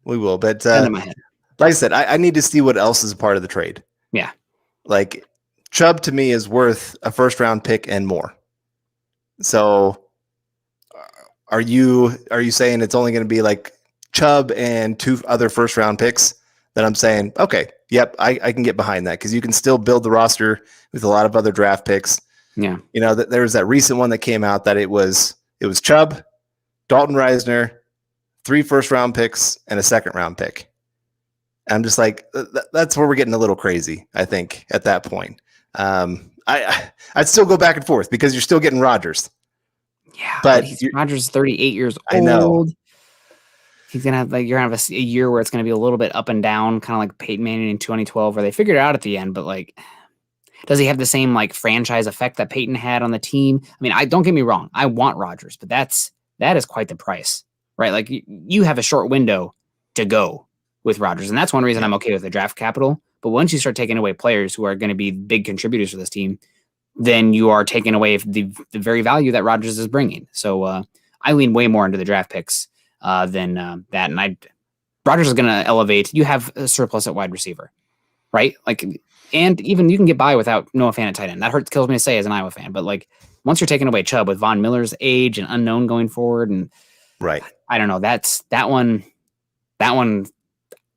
we will. But in my head. Like I said, I need to see what else is a part of the trade. Yeah. Like, Chubb to me is worth a first-round pick and more. So are you saying it's only going to be like Chubb and 2 other first-round picks? Then I'm saying, okay, yep, I can get behind that, because you can still build the roster with a lot of other draft picks. Yeah. There was that recent one that came out that it was Chubb, Dalton Reisner, 3 first-round picks, and a second-round pick. I'm just like, that's where we're getting a little crazy, I think, at that point. I'd still go back and forth, because you're still getting Rodgers. Yeah, but Rodgers is 38 years old. I know. He's gonna have you're gonna have a year where it's gonna be a little bit up and down, kind of like Peyton Manning in 2012, where they figured it out at the end. But like, does he have the same like franchise effect that Peyton had on the team? I mean, don't get me wrong, I want Rodgers, but that is quite the price, right? Like, you have a short window to go with Rodgers, and that's one reason I'm okay with the draft capital. But once you start taking away players who are going to be big contributors for this team, then you are taking away the very value that Rodgers is bringing. So I lean way more into the draft picks than that. And Rodgers is going to elevate. You have a surplus at wide receiver, right? Like, and even you can get by without Noah Fant at tight end. That kills me to say as an Iowa fan, but like, once you're taking away Chubb with Von Miller's age and unknown going forward, and right, I don't know. That one.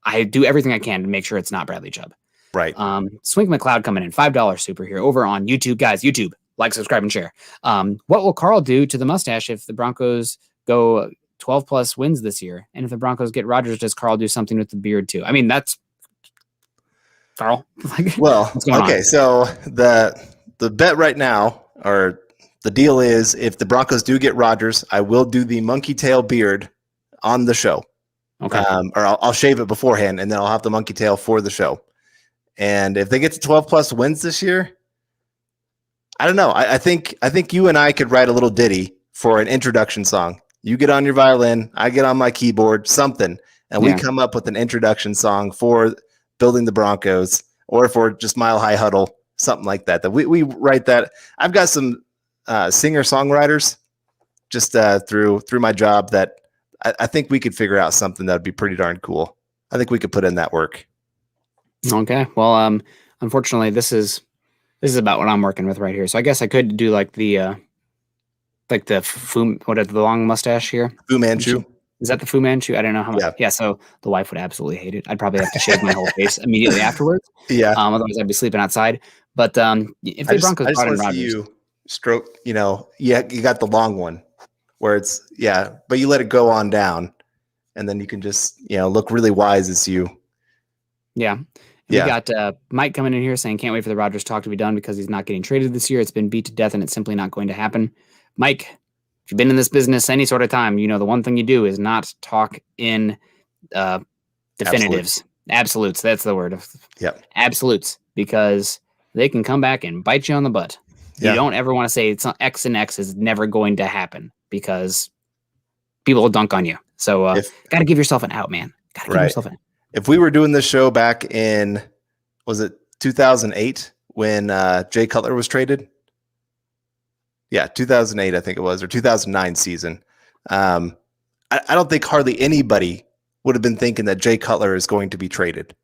I do everything I can to make sure it's not Bradley Chubb. Right. Swink McLeod coming in, $5 super here over on YouTube. Guys, YouTube, like, subscribe, and share. What will Carl do to the mustache if the Broncos go 12 plus wins this year? And if the Broncos get Rodgers, does Carl do something with the beard too? I mean, that's Carl. Well, okay. So the bet right now, or the deal is, if the Broncos do get Rodgers, I will do the monkey tail beard on the show. Okay. Or I'll shave it beforehand, and then I'll have the monkey tail for the show. And if they get to 12 plus wins this year, I don't know. I think you and I could write a little ditty for an introduction song. You get on your violin, I get on my keyboard, something, and we come up with an introduction song for building the Broncos or for just Mile High Huddle, something like that. That we write that. I've got some singer-songwriters just through my job that I think we could figure out something that would be pretty darn cool. I think we could put in that work. Okay. Well, unfortunately, this is about what I'm working with right here. So I guess I could do like the the long mustache here? Fu Manchu. Is that the Fu Manchu? I don't know how much. Yeah. So the wife would absolutely hate it. I'd probably have to shave my whole face immediately afterwards. Yeah. Otherwise I'd be sleeping outside. But if the Broncos brought in Rodgers, you stroke, you got the long one where it's but you let it go on down, and then you can just look really wise as you. Yeah. We got Mike coming in here saying can't wait for the Rodgers talk to be done because he's not getting traded this year. It's been beat to death and it's simply not going to happen. Mike, if you've been in this business any sort of time, the one thing you do is not talk in definitives. Absolutes. That's the word. Yep. Absolutes, because they can come back and bite you on the butt. Yeah. You don't ever want to say it's not X and X is never going to happen because people will dunk on you. So got to give yourself an out, man. Got to give yourself an out. If we were doing this show back in, was it 2008 when Jay Cutler was traded? Yeah, 2008, I think it was, or 2009 season. I don't think hardly anybody would have been thinking that Jay Cutler is going to be traded.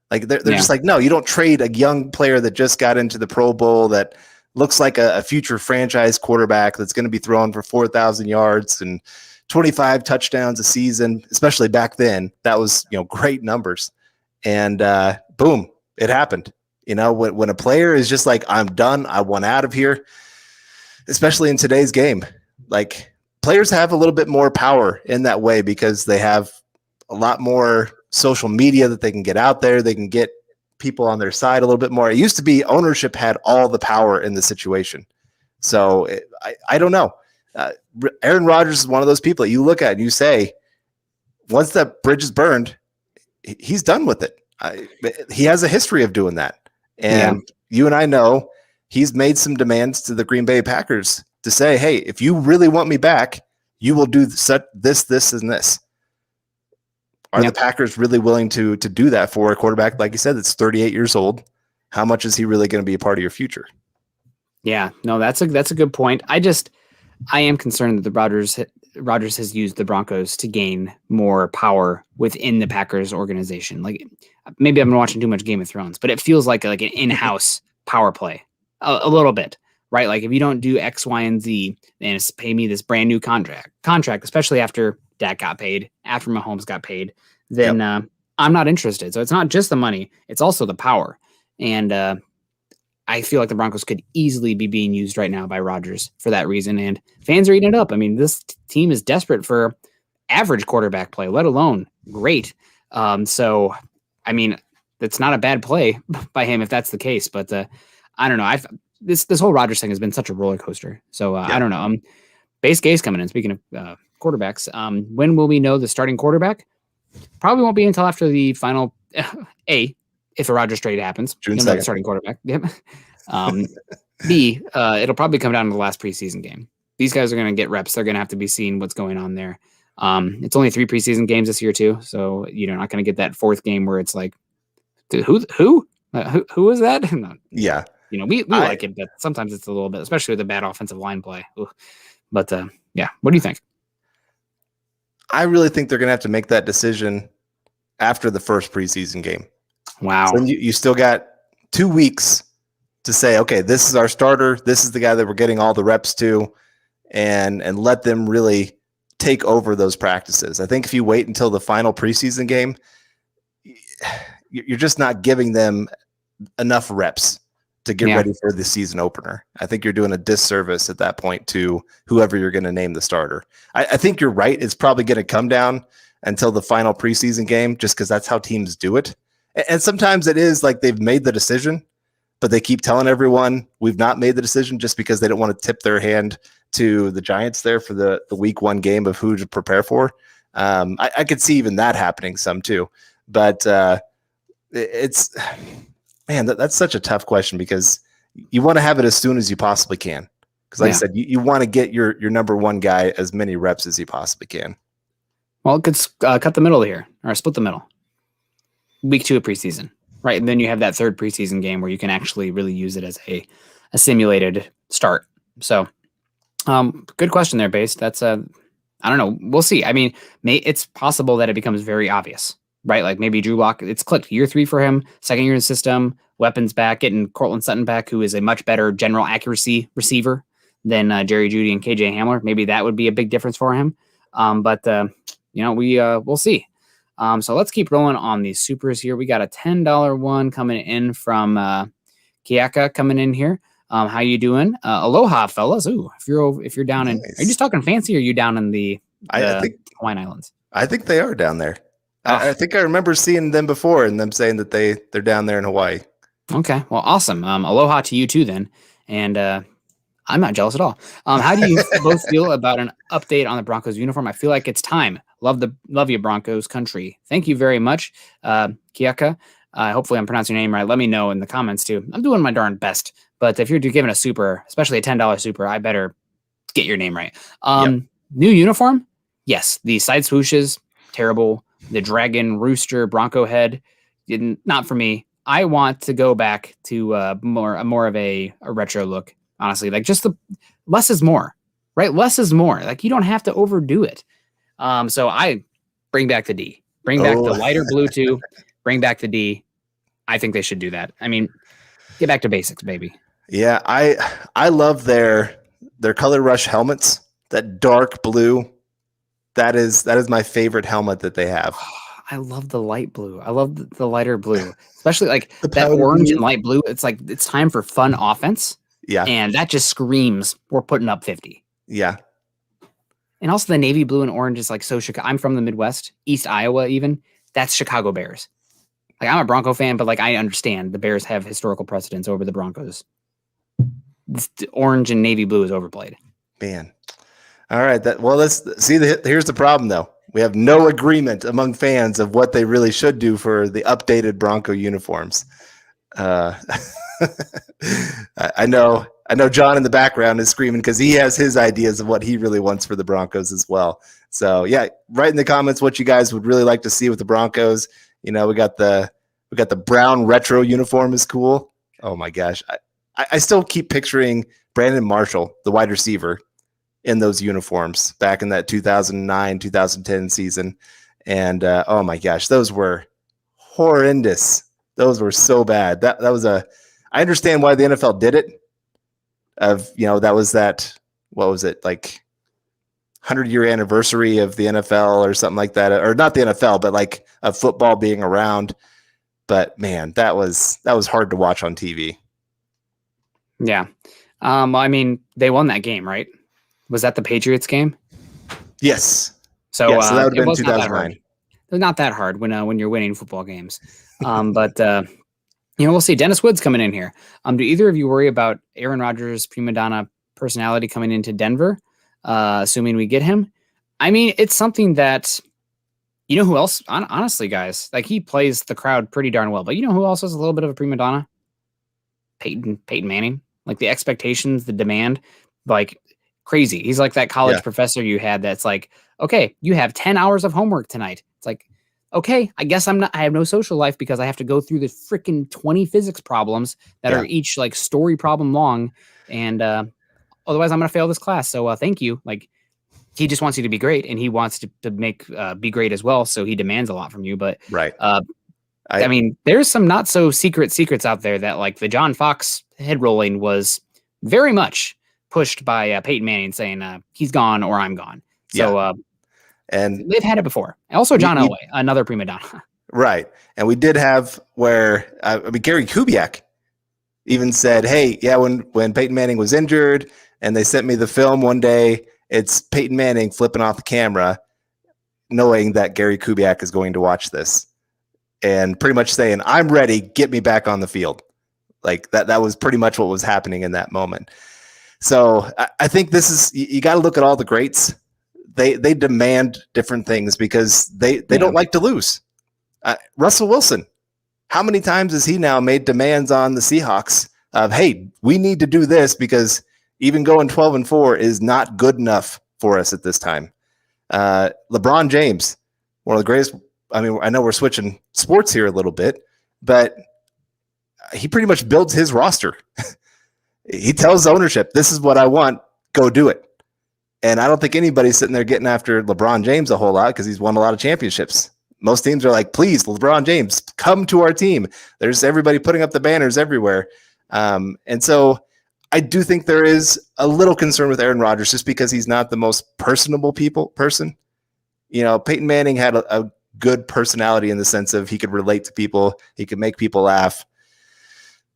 Like they're just like, no, you don't trade a young player that just got into the Pro Bowl that looks like a future franchise quarterback that's going to be throwing for 4,000 yards and 25 touchdowns a season, especially back then. That was, great numbers. And boom, it happened. When a player is just like, I'm done, I want out of here, especially in today's game, like players have a little bit more power in that way because they have a lot more social media that they can get out there. They can get people on their side a little bit more. It used to be ownership had all the power in the situation. So I don't know. Aaron Rodgers is one of those people that you look at and you say, once that bridge is burned, he's done with it. He has a history of doing that. And you and I know he's made some demands to the Green Bay Packers to say, hey, if you really want me back, you will do this, and this. Are the Packers really willing to do that for a quarterback, like you said, that's 38 years old? How much is he really going to be a part of your future? Yeah, no, that's a good point. I am concerned that the Rodgers has used the Broncos to gain more power within the Packers organization. Like maybe I've been watching too much Game of Thrones, but it feels like an in-house power play a little bit, right? Like if you don't do X, Y, and Z, then it's pay me this brand new contract, especially after Dak got paid, after Mahomes got paid, then I'm not interested. So it's not just the money, it's also the power. And I feel like the Broncos could easily be being used right now by Rodgers for that reason. And fans are eating it up. I mean, this team is desperate for average quarterback play, let alone great. So, I mean, that's not a bad play by him if that's the case. But I don't know. This whole Rodgers thing has been such a roller coaster. So I don't know. Base Gay's coming in. Speaking of quarterbacks, when will we know the starting quarterback? Probably won't be until after the final if a Rodgers trade happens. June 2nd. Starting quarterback. Yep. B, it'll probably come down to the last preseason game. These guys are going to get reps. They're going to have to be seeing what's going on there. It's only 3 preseason games this year too, so you're not going to get that 4th game where it's like, who is that? No. Yeah. We like it, but sometimes it's a little bit, especially with the bad offensive line play. Ooh. But what do you think? I really think they're going to have to make that decision after the first preseason game. Wow. So you still got 2 weeks to say, okay, this is our starter. This is the guy that we're getting all the reps to, and let them really take over those practices. I think if you wait until the final preseason game, you're just not giving them enough reps to get ready for the season opener. I think you're doing a disservice at that point to whoever you're going to name the starter. I think you're right. It's probably going to come down until the final preseason game, just because that's how teams do it. And sometimes it is like they've made the decision, but they keep telling everyone we've not made the decision just because they don't want to tip their hand to the Giants there for the week 1 game of who to prepare for. I could see even that happening some too, but Man, that's such a tough question because you want to have it as soon as you possibly can. Because like I said, you want to get your number one guy as many reps as you possibly can. Well, it could cut the middle here or split the middle. Week 2 of preseason, right? And then you have that third preseason game where you can actually really use it as a simulated start. So, good question there, Base. That's I don't know. We'll see. I mean, it's possible that it becomes very obvious, right? Like maybe Drew Lock, it's clicked year 3 for him, second year in the system, weapons back, getting Cortland Sutton back, who is a much better general accuracy receiver than Jerry Jeudy and KJ Hamler. Maybe that would be a big difference for him. But we'll see. So let's keep rolling on these supers here. We got a $10 one coming in from Kiaka coming in here. How you doing? Aloha, fellas. Ooh, if you're down in, are you just talking fancy or are you down in the I think Hawaiian Islands? I think they are down there. I think I remember seeing them before and them saying that they're down there in Hawaii. Okay, well, awesome. Aloha to you too then. And I'm not jealous at all. How do you both feel about an update on the Broncos uniform? I feel like it's time. Love you, Broncos country. Thank you very much, Kiaka. Hopefully I'm pronouncing your name right. Let me know in the comments too. I'm doing my darn best. But if you're giving a super, especially a $10 super, I better get your name right. New uniform? Yes. The side swooshes, terrible. The dragon, rooster, Bronco head, not for me. I want to go back to more of a retro look. Honestly, like just the less is more, right? Less is more. Like you don't have to overdo it. So I bring back the D, bring back the lighter blue too, bring back the D. I think they should do that. I mean, get back to basics, baby. Yeah, I love their color rush helmets. That dark blue, that is my favorite helmet that they have. I love the light blue. I love the lighter blue, especially like that orange and light blue. It's like it's time for fun offense. Yeah, and that just screams we're putting up 50. Yeah, and also the navy blue and orange is like so Chicago. I'm from the Midwest, East Iowa, even that's Chicago Bears. Like I'm a Bronco fan, but like I understand the Bears have historical precedence over the Broncos. The orange and navy blue is overplayed. Man. All right. Let's see. Here's the problem, though. We have no agreement among fans of what they really should do for the updated Bronco uniforms. I know John in the background is screaming because he has his ideas of what he really wants for the Broncos as well. So yeah, write in the comments what you guys would really like to see with the Broncos. You know, we got the brown retro uniform is cool. Oh my gosh. I still keep picturing Brandon Marshall, the wide receiver, in those uniforms back in that 2009, 2010 season. And oh my gosh, those were horrendous. Those were so bad. That was I understand why the NFL did it. That was what was it, like 100-year anniversary of the NFL or something like that, or not the NFL, but like of football being around. But man, that was hard to watch on TV. Yeah. I mean, they won that game, right? Was that the Patriots game? Yes. So, that would have been 2009. It was not that hard when you're winning football games. But we'll see. Dennis Woods coming in here. Do either of you worry about Aaron Rodgers' prima donna personality coming into Denver, assuming we get him? I mean, it's something that, you know who else? Honestly, guys, like he plays the crowd pretty darn well. But you know who else has a little bit of a prima donna? Peyton Manning. Like the expectations, the demand, like crazy. He's like that college professor you had that's like, okay, you have 10 hours of homework tonight. It's like, okay, I guess I have no social life because I have to go through the freaking 20 physics problems that are each like story problem long. And otherwise I'm going to fail this class. So thank you. Like he just wants you to be great and he wants to make be great as well. So he demands a lot from you. But right. I mean, there's some not so secrets out there that like the John Fox head rolling was very much pushed by Peyton Manning saying he's gone or I'm gone. So and they've had it before. Also, John Elway, another prima donna. Right. And we did have where Gary Kubiak even said, hey, yeah, when Peyton Manning was injured and they sent me the film one day, it's Peyton Manning flipping off the camera, knowing that Gary Kubiak is going to watch this. And pretty much saying, I'm ready, get me back on the field. Like that was pretty much what was happening in that moment. So I think this is, you got to look at all the greats. They demand different things because they don't like to lose. Russell Wilson, How many times has he now made demands on the Seahawks of, hey, we need to do this because even going 12-4 is not good enough for us at this time. LeBron James, one of the greatest. I mean, I know we're switching sports here a little bit, but he pretty much builds his roster. He tells ownership, this is what I want, go do it. And I don't think anybody's sitting there getting after LeBron James a whole lot because he's won a lot of championships. Most teams are like, please, LeBron James, come to our team. There's everybody putting up the banners everywhere. And so I do think there is a little concern with Aaron Rodgers just because he's not the most personable person. You know, Peyton Manning had a good personality in the sense of he could relate to people. He could make people laugh.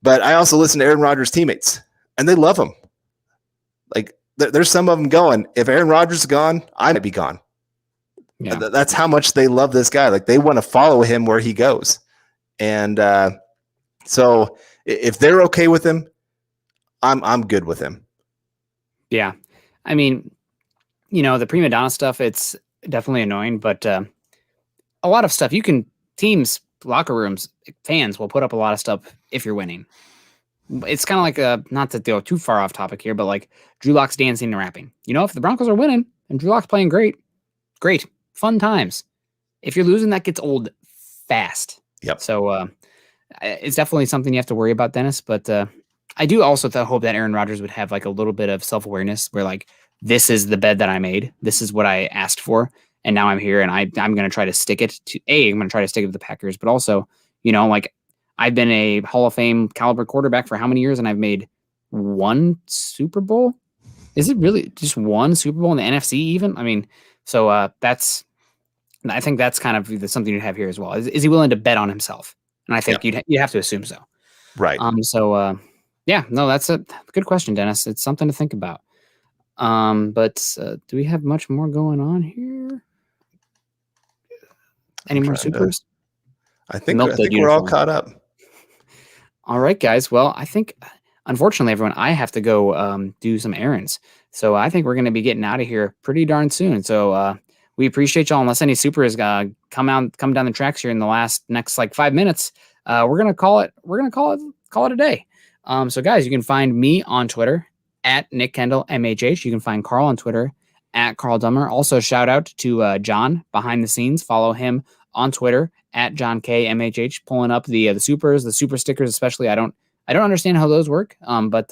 But I also listen to Aaron Rodgers' teammates, and they love him. Like, there's some of them going, if Aaron Rodgers is gone, I might be gone. Yeah. That's how much they love this guy. Like, they want to follow him where he goes. And so if they're okay with him, I'm good with him. Yeah. I mean, you know, the prima donna stuff, it's definitely annoying, but a lot of stuff teams, locker rooms, fans will put up a lot of stuff if you're winning. It's kind of like not to go too far off topic here, but like Drew Lock's dancing and rapping. You know, if the Broncos are winning and Drew Lock's playing great, fun times. If you're losing, that gets old fast. Yep. So it's definitely something you have to worry about, Dennis. But I do also hope that Aaron Rodgers would have like a little bit of self-awareness where like, this is the bed that I made. This is what I asked for. And now I'm here and I'm going to try to stick it to I'm going to try to stick it to the Packers, but also, you know, like I've been a Hall of Fame caliber quarterback for how many years? And I've made one Super Bowl. Is it really just one Super Bowl in the NFC even? I mean, so I think that's kind of something you'd have here as well. Is he willing to bet on himself? And I think you'd have to assume so. Right. Yeah, no, that's a good question, Dennis. It's something to think about. But do we have much more going on here? Any more supers? I think we're all caught up. All right, guys. Well, I think, unfortunately, everyone, I have to go do some errands. So I think we're going to be getting out of here pretty darn soon. So we appreciate y'all. Unless any supers come down the tracks here in the next like 5 minutes, we're gonna call it. We're gonna call it a day. So guys, you can find me on Twitter at Nick Kendell MHH. You can find Carl on Twitter at Carl Dumler. Also, shout out to John behind the scenes. Follow him on Twitter at John K MHH, pulling up the supers, the super stickers, especially. I don't understand how those work, but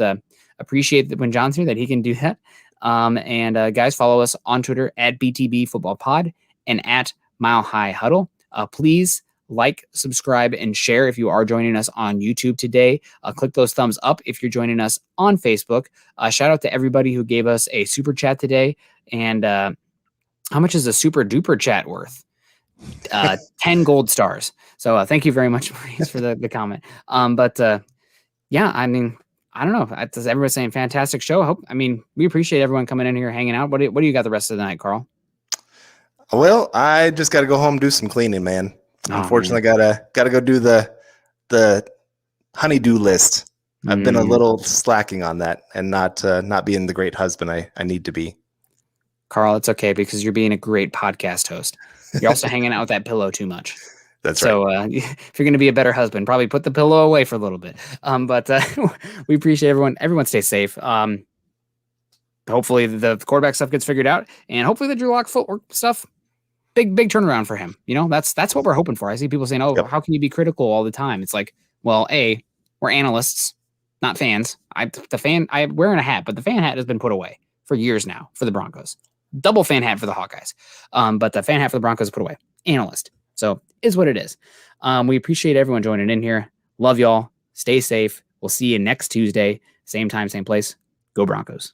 appreciate that when John's here that he can do that. And guys, follow us on Twitter at BTB Football Pod and at Mile High Huddle. Please like, subscribe, and share if you are joining us on YouTube today. Click those thumbs up if you're joining us on Facebook. Shout out to everybody who gave us a super chat today. And how much is a super duper chat worth? 10 gold stars. So thank you very much, Maurice, for the comment. Yeah, I mean, I don't know. Everyone's saying fantastic show. We appreciate everyone coming in here, hanging out. What do you got the rest of the night, Carl? Well, I just got to go home and do some cleaning, man. Unfortunately, gotta go do the honeydew list. I've been a little slacking on that and not being the great husband I need to be. Carl, it's okay because you're being a great podcast host. You're also hanging out with that pillow too much. That's right. So if you're going to be a better husband, probably put the pillow away for a little bit. But we appreciate everyone. Everyone stay safe. Hopefully the quarterback stuff gets figured out, and hopefully the Drew Lock footwork stuff, big turnaround for him. You know, that's what we're hoping for. I see people saying, "Oh, How can you be critical all the time?" It's like, well, we're analysts, not fans. I'm wearing a hat, but the fan hat has been put away for years now for the Broncos. Double fan hat for the Hawkeyes. But the fan hat for the Broncos is put away. Analyst. So is what it is. We appreciate everyone joining in here. Love y'all. Stay safe. We'll see you next Tuesday. Same time, same place. Go Broncos.